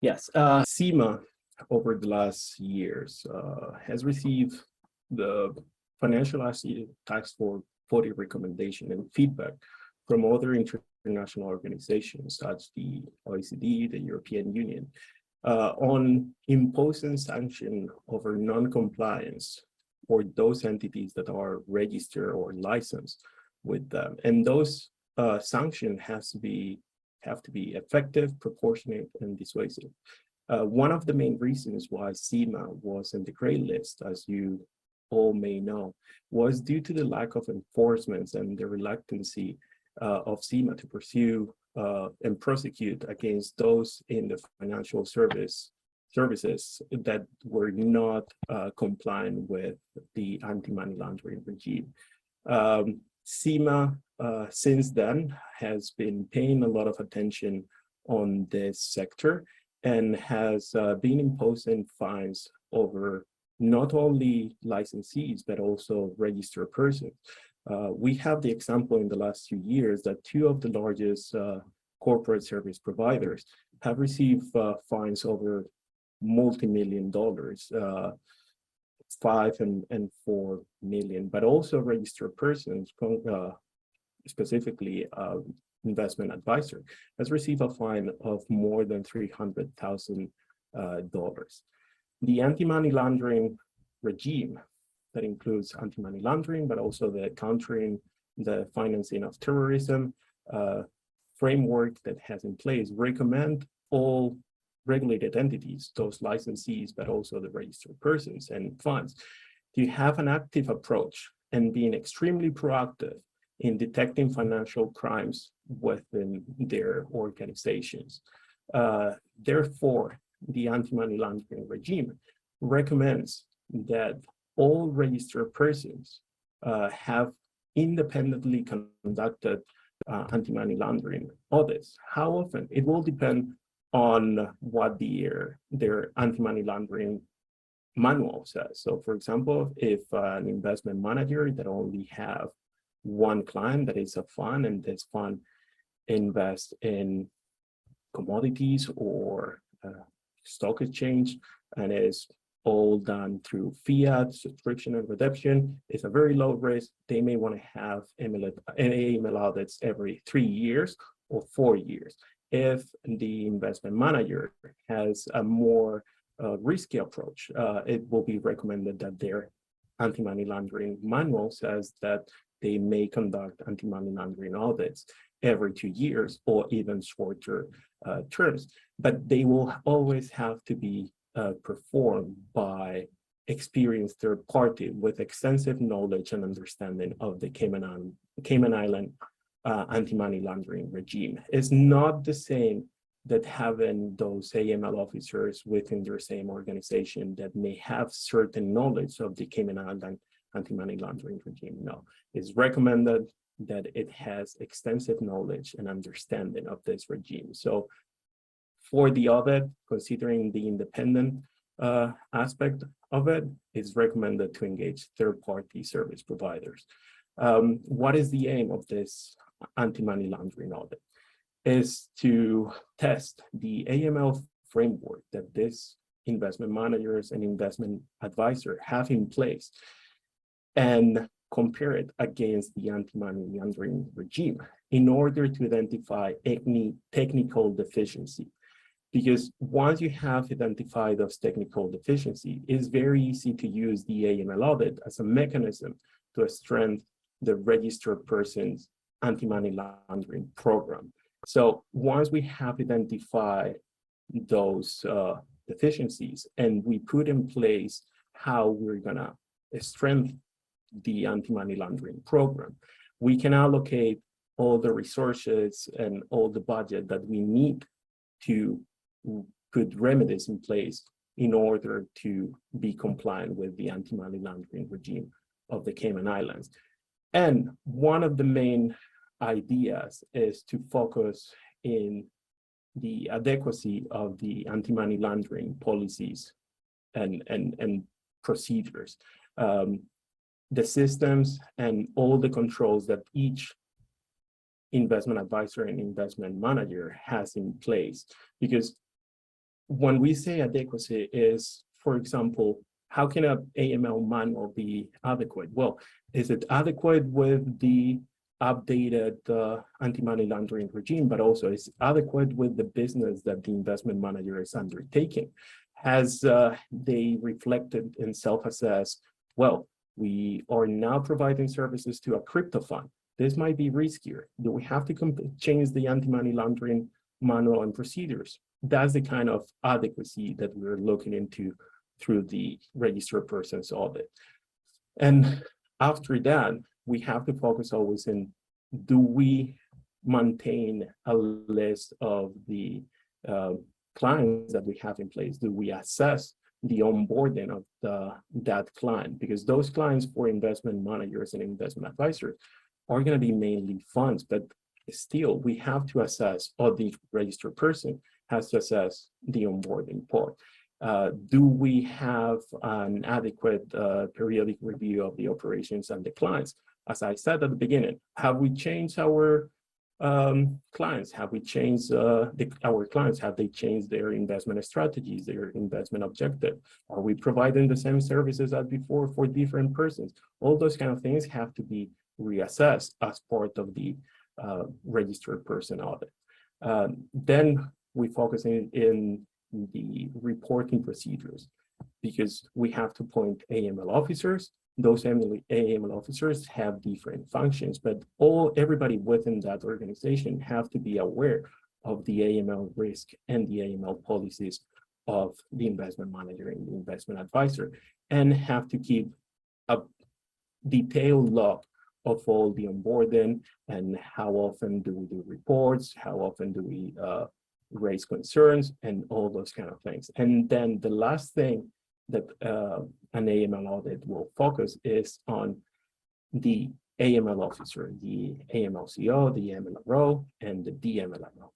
Yes, CIMA over the last years has received the Financial Asset Tax Force body recommendation and feedback from other international organizations such as the OECD, the European Union, on imposing sanction over non-compliance for those entities that are registered or licensed with them. And those sanctions have to be effective, proportionate, and dissuasive. One of the main reasons why CIMA was in the gray list, as you all may know, was due to the lack of enforcement and the reluctancy of CIMA to pursue and prosecute against those in the financial services that were not compliant with the anti-money laundering regime. CIMA, since then, has been paying a lot of attention on this sector and has been imposing fines over not only licensees, but also registered persons. We have the example in the last few years that two of the largest corporate service providers have received fines over multi-million dollars, 5 and 4 million, but also registered persons, specifically investment advisor, has received a fine of more than $300,000. The anti-money laundering regime that includes anti-money laundering, but also the countering the financing of terrorism framework that has in place recommend all regulated entities, those licensees, but also the registered persons and funds, to have an active approach and being extremely proactive in detecting financial crimes within their organizations. Therefore, the anti-money laundering regime recommends that all registered persons have independently conducted anti-money laundering audits. How often? It will depend on what their anti-money laundering manual says. So for example, if an investment manager that only have one client that is a fund, and this fund invests in commodities or stock exchange, and is all done through fiat, subscription, and redemption, it's a very low risk. They may want to have AML audits every 3 years or 4 years. If the investment manager has a more risky approach, it will be recommended that their anti-money laundering manual says that they may conduct anti-money laundering audits every 2 years or even shorter terms. But they will always have to be performed by experienced third party with extensive knowledge and understanding of the Cayman Island anti-money laundering regime. It's not the same that having those AML officers within their same organization that may have certain knowledge of the Cayman Island anti-money laundering regime. No, it's recommended that it has extensive knowledge and understanding of this regime. So for the audit, considering the independent aspect of it, it's recommended to engage third-party service providers. What is the aim of this anti-money laundering audit? Is to test the AML framework that these investment managers and investment advisors have in place and compare it against the anti-money laundering regime in order to identify any technical deficiency. Because once you have identified those technical deficiency, it's very easy to use the AML audit as a mechanism to strengthen the registered person's anti-money laundering program. So once we have identified those deficiencies and we put in place how we're gonna strengthen the anti-money laundering program, we can allocate all the resources and all the budget that we need to put remedies in place in order to be compliant with the anti-money laundering regime of the Cayman Islands. And one of the main ideas is to focus in the adequacy of the anti-money laundering policies and procedures. The systems and all the controls that each investment advisor and investment manager has in place. Because when we say adequacy is, for example, how can a AML manual be adequate? Well, is it adequate with the updated anti-money laundering regime, but also is adequate with the business that the investment manager is undertaking? Has they reflected and self-assessed, well, we are now providing services to a crypto fund. This might be riskier. Do we have to change the anti-money laundering manual and procedures? That's the kind of adequacy that we're looking into through the registered persons audit. And after that, we have to focus always in, do we maintain a list of the clients that we have in place? Do we assess the onboarding of that client? Because those clients for investment managers and investment advisors are going to be mainly funds, but still we have to assess, or the registered person has to assess the onboarding part. Do we have an adequate periodic review of the operations and the clients? As I said at the beginning, have we changed our clients? Have we changed our clients? Have they changed their investment strategies, their investment objective? Are we providing the same services as before for different persons? All those kind of things have to be reassessed as part of the registered person audit. Then we focus in the reporting procedures, because we have to appoint AML officers. Those AML officers have different functions, but everybody within that organization have to be aware of the AML risk and the AML policies of the investment manager and the investment advisor, and have to keep a detailed log of all the onboarding and how often do we do reports, how often do we raise concerns, and all those kind of things. And then the last thing that an AML audit will focus is on the AML officer, the AMLCO, the MLRO, and the DMLRO.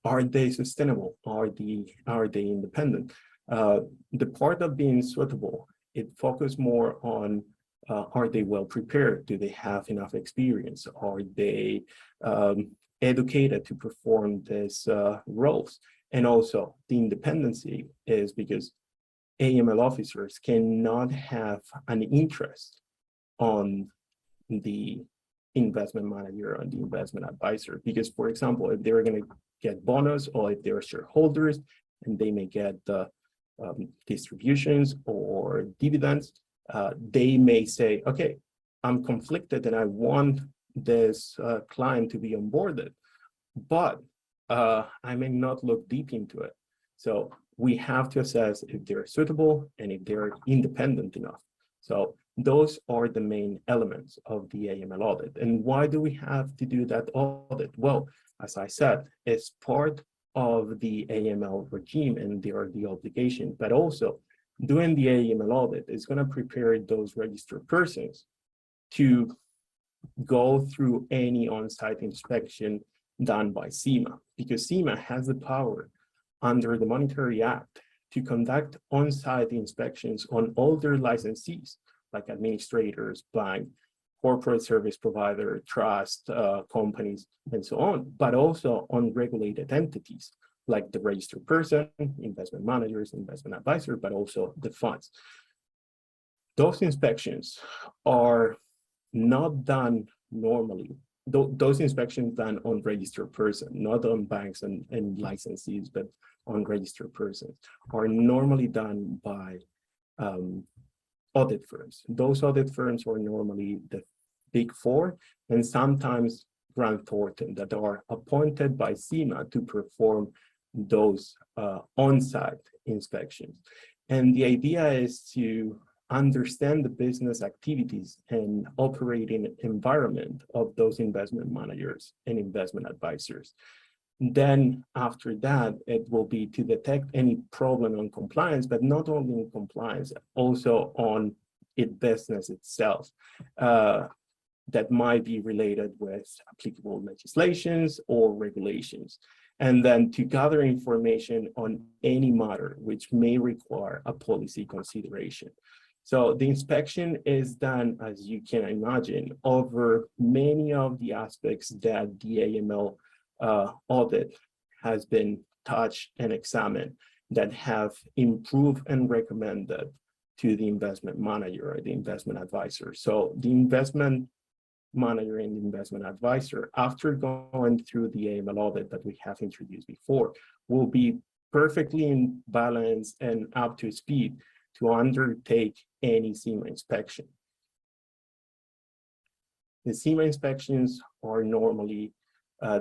Are they sustainable? Are they independent? The part of being suitable, it focuses more on are they well prepared? Do they have enough experience? Are they educated to perform these roles? And also the independency is because AML officers cannot have an interest on the investment manager and the investment advisor. Because, for example, if they're going to get bonus, or if they're shareholders and they may get distributions or dividends, they may say, okay, I'm conflicted and I want this client to be onboarded, but I may not look deep into it. So we have to assess if they're suitable and if they're independent enough. So those are the main elements of the AML audit. And why do we have to do that audit? Well, as I said, it's part of the AML regime and the obligation, but also doing the AML audit is going to prepare those registered persons to go through any on-site inspection done by CIMA, because CIMA has the power under the Monetary Act to conduct on-site inspections on all their licensees, like administrators, bank, corporate service provider, trust companies, and so on, but also on regulated entities, like the registered person, investment managers, investment advisor, but also the funds. Those inspections are not done normally. Those inspections done on registered person, not on banks and licensees, but on registered persons, are normally done by audit firms. Those audit firms are normally the Big Four, and sometimes Grant Thornton, that are appointed by CIMA to perform those on-site inspections. And the idea is to understand the business activities and operating environment of those investment managers and investment advisors. Then after that, it will be to detect any problem on compliance, but not only in compliance, also on its business itself, that might be related with applicable legislations or regulations. And then to gather information on any matter which may require a policy consideration. So the inspection is done, as you can imagine, over many of the aspects that the AML audit has been touched and examined. that have improved and recommended to the investment manager or the investment advisor. So the investment manager and the investment advisor, after going through the AML audit that we have introduced before, will be perfectly in balance and up to speed to undertake any CIMA inspection. The CIMA inspections are normally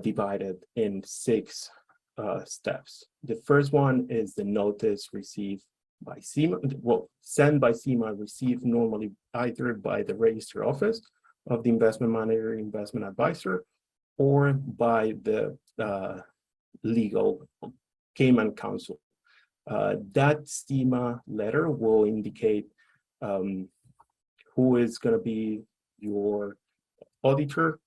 divided in 6 steps. The first one is the notice received by CIMA, well, sent by CIMA, received normally either by the register office of the investment manager, investment advisor, or by the legal Cayman counsel. That CIMA letter will indicate who is going to be your auditor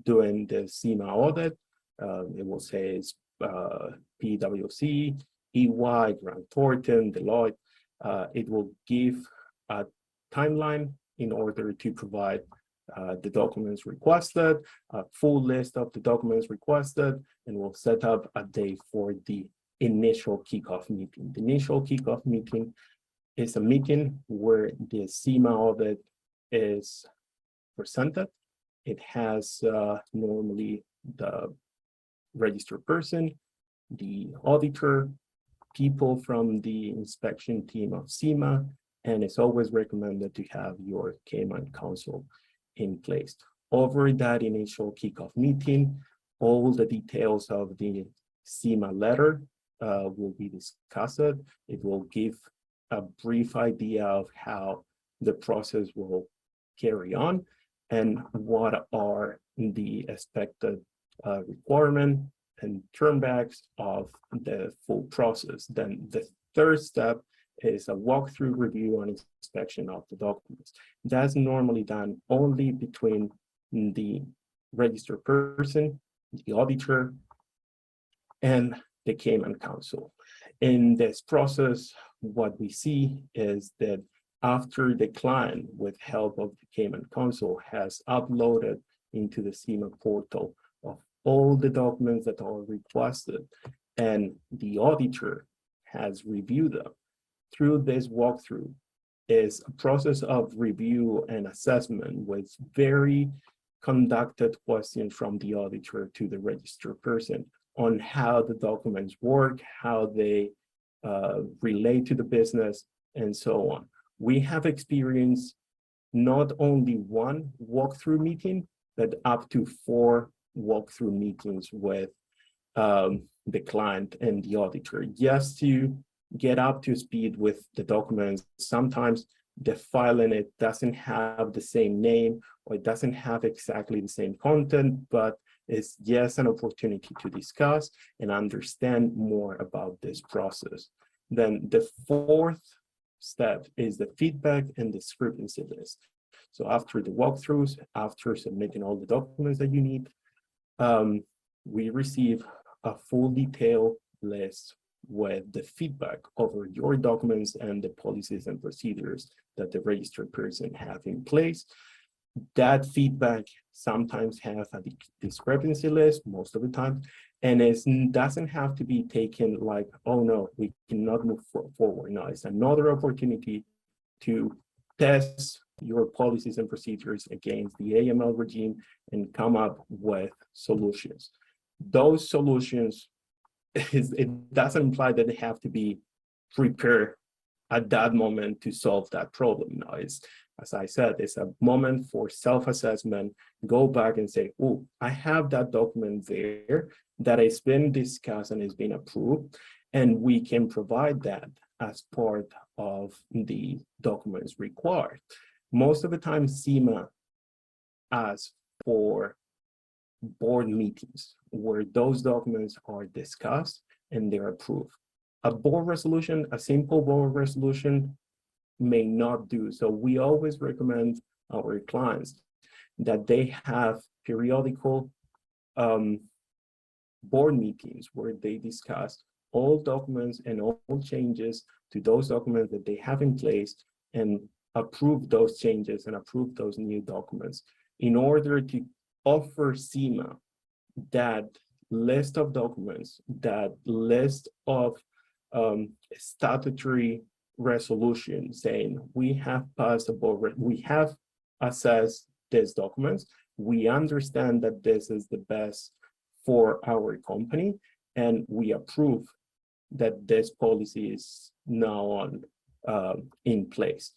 doing the CIMA audit. It will say it's PwC, EY, Grant Thornton, Deloitte. It will give a timeline in order to provide the documents requested, a full list of the documents requested, and we'll set up a day for the initial kickoff meeting. The initial kickoff meeting is a meeting where the CIMA audit is presented. It has normally the registered person, the auditor, people from the inspection team of CIMA, and it's always recommended to have your Cayman counsel in place. Over that initial kickoff meeting, all the details of the CIMA letter will be discussed. It will give a brief idea of how the process will carry on and what are the expected requirement and turnbacks of the full process. Then the third step is a walkthrough review and inspection of the documents. That's normally done only between the registered person, the auditor, and the Cayman counsel. In this process, what we see is that after the client, with help of the Cayman counsel, has uploaded into the CIMA portal of all the documents that are requested, and the auditor has reviewed them, through this walkthrough is a process of review and assessment with very conducted questions from the auditor to the registered person on how the documents work, how they relate to the business, and so on. We have experienced not only one walkthrough meeting, but up to 4 walkthrough meetings with the client and the auditor, just to get up to speed with the documents. Sometimes the file in it doesn't have the same name, or it doesn't have exactly the same content, but it's just an opportunity to discuss and understand more about this process. Then the 4th step is the feedback and discrepancy list. So after the walkthroughs, after submitting all the documents that you need, we receive a full detailed list with the feedback over your documents and the policies and procedures that the registered person have in place. That feedback sometimes has a discrepancy list, most of the time, and it doesn't have to be taken like, oh no, we cannot move forward. No, it's another opportunity to test your policies and procedures against the AML regime and come up with solutions. Those solutions, it doesn't imply that they have to be prepared at that moment to solve that problem. No, it's, as I said, it's a moment for self-assessment. Go back and say, oh, I have that document there that has been discussed and has been approved, and we can provide that as part of the documents required. Most of the time, CIMA asks for board meetings where those documents are discussed and they're approved. A board resolution, a simple board resolution, may not do. So we always recommend our clients that they have periodical board meetings where they discuss all documents and all changes to those documents that they have in place and approve those changes and approve those new documents in order to offer CIMA that list of documents, that list of statutory resolution saying we have passed a board, we have assessed these documents, we understand that this is the best for our company, and we approve that this policy is now on in place.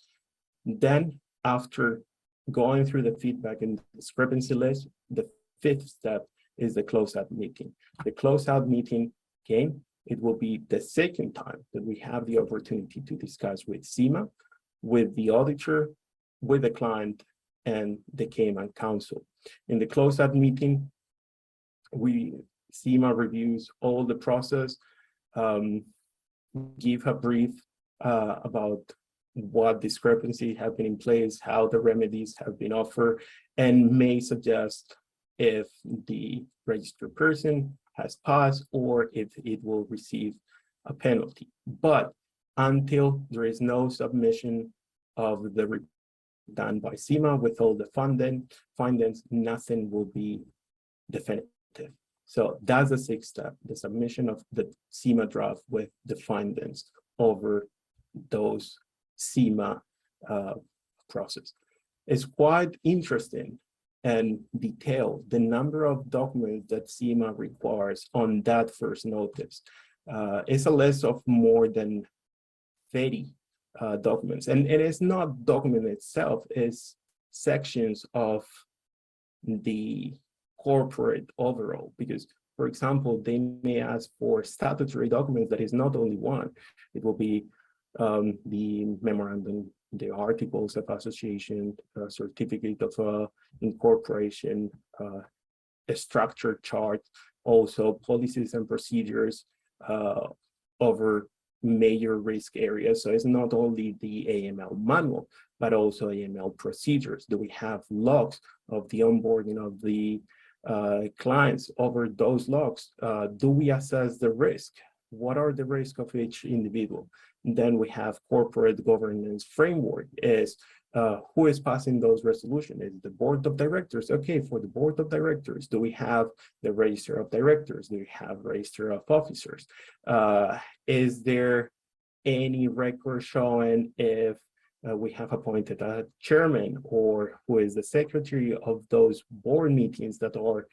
Then after going through the feedback and discrepancy list, the fifth step is the closeout meeting. The closeout meeting, again, it will be the second time that we have the opportunity to discuss with CIMA, with the auditor, with the client, and the Cayman Council. In the closeout meeting, CIMA reviews all the process, give a brief about what discrepancy have been in place, how the remedies have been offered, and may suggest if the registered person has passed or if it will receive a penalty. But until there is no submission of the report done by CIMA with all the findings, nothing will be definitive. So that's the sixth step, the submission of the CIMA draft with the findings over those CIMA process. It's quite interesting and detailed, the number of documents that CIMA requires on that first notice. It's a list of more than 30 documents, and it is not document itself, it's sections of the corporate overall, because for example, they may ask for statutory documents that is not only one. It will be the memorandum, the articles of association, certificate of incorporation, a structure chart, also policies and procedures over major risk areas. So it's not only the AML manual, but also AML procedures. Do we have logs of the onboarding of the clients? Over those logs, do we assess the risk? What are the risks of each individual? And then we have corporate governance framework, is who is passing those resolutions? Is the board of directors? Okay, for the board of directors, do we have the register of directors? Do we have register of officers? Is there any record showing if we have appointed a chairman or who is the secretary of those board meetings that are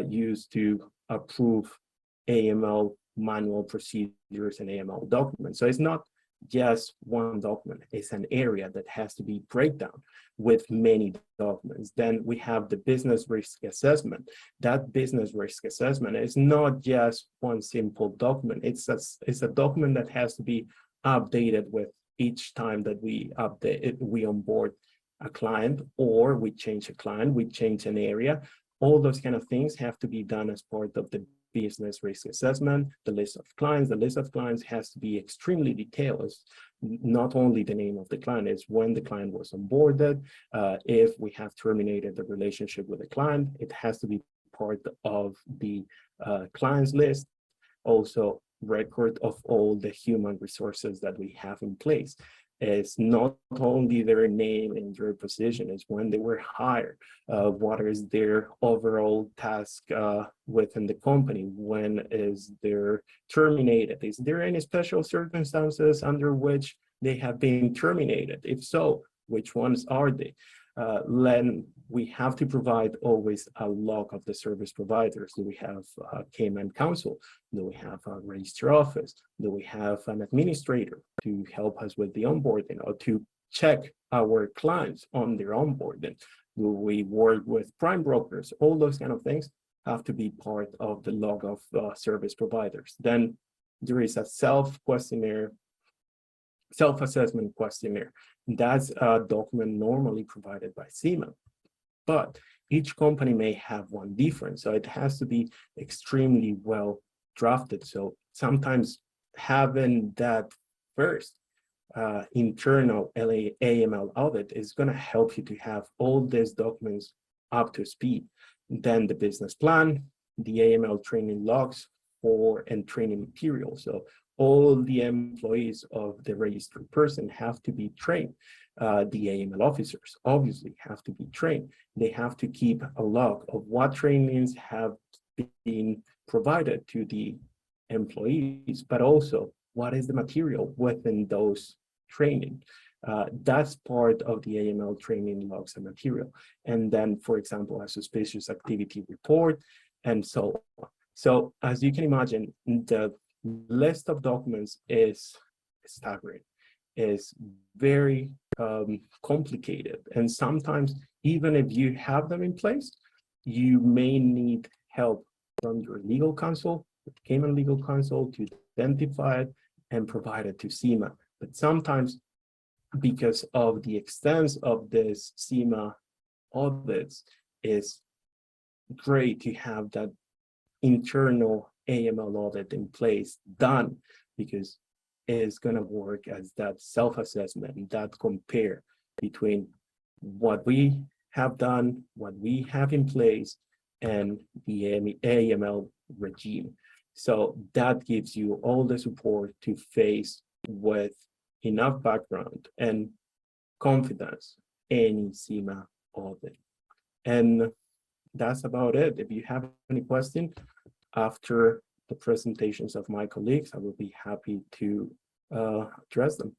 used to approve AML manual procedures and AML documents? So it's not just one document, it's an area that has to be breakdown with many documents. Then we have the business risk assessment. That business risk assessment is not just one simple document. It's a document that has to be updated with each time that we update it, we onboard a client, or we change a client, we change an area. All those kind of things have to be done as part of the business risk assessment. The list of clients has to be extremely detailed. It's not only the name of the client, it's when the client was onboarded. If we have terminated the relationship with the client, it has to be part of the client's list. Also, record of all the human resources that we have in place. It's not only their name and their position, it's when they were hired, what is their overall task within the company, when is they're terminated, is there any special circumstances under which they have been terminated? If so, which ones are they? Then we have to provide always a log of the service providers. Do we have a Cayman Council? Do we have a register office? Do we have an administrator to help us with the onboarding or to check our clients on their onboarding? Do we work with prime brokers? All those kind of things have to be part of the log of service providers. Then there is a self-assessment questionnaire. That's a document normally provided by CIMA, but each company may have one different, so it has to be extremely well drafted. So sometimes having that first internal AML audit is going to help you to have all these documents up to speed. Then the business plan, the AML training logs and training materials. So all the employees of the registered person have to be trained. The AML officers obviously have to be trained. They have to keep a log of what trainings have been provided to the employees, but also what is the material within those training. That's part of the AML training logs and material. And then, for example, a suspicious activity report, and so on. So as you can imagine, the list of documents is staggering, is very complicated. And sometimes, even if you have them in place, you may need help from your legal counsel, the Cayman legal counsel, to identify it and provide it to CIMA. But sometimes, because of the extent of this CIMA audits, is great to have that internal AML audit in place done, because it's going to work as that self-assessment, that compare between what we have done, what we have in place, and the AML regime. So that gives you all the support to face with enough background and confidence any CIMA audit. And that's about it. If you have any questions after the presentations of my colleagues, I will be happy to address them.